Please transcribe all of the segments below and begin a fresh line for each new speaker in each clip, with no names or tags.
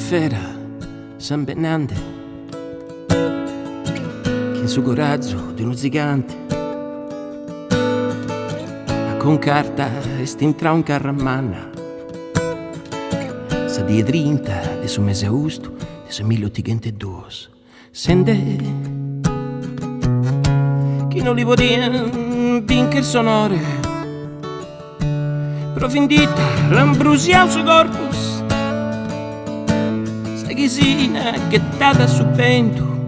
fera San Benante, che in suo coraggio di uno gigante con carta estintra un carramanna sa di 30 de su mese augusto de su 1882 sende chi non li vuol dire vinche il sonore profindita l'ambrusia al suo corpus sa chisina gettata su vento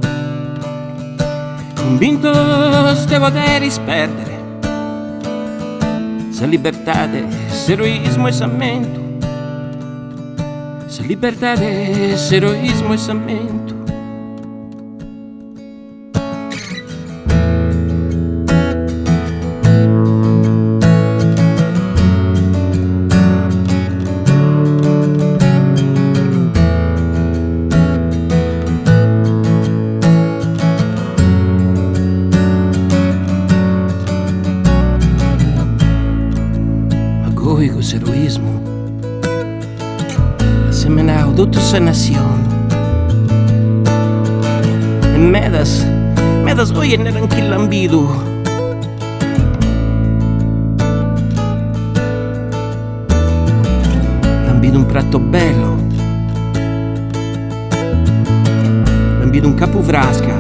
convinto ste poteri sperdere sa libertà s'eroismo e sammento sa libertà s'eroismo e sammento. Con eroismo semenau tutta sa nazione e medas hoy en anche lambido un prato bello, lambido un capovrasca,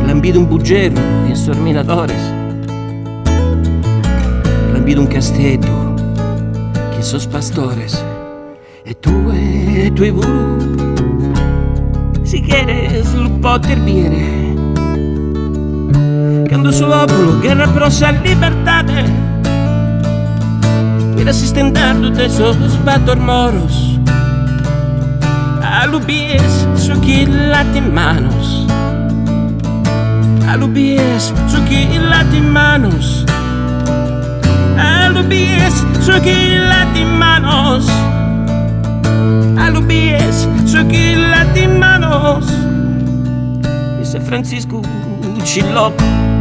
lambido un buggero in sorminadores, lambido un castello che sos pastores e tu hai voluto si quieres lo poter dire quando su popolo guerra prosa libertade mira asistentando de esos batormoros alubies su que late manos alubies su que late manos alubies su que late manos alubies su que late manos dice Francisco Chilocco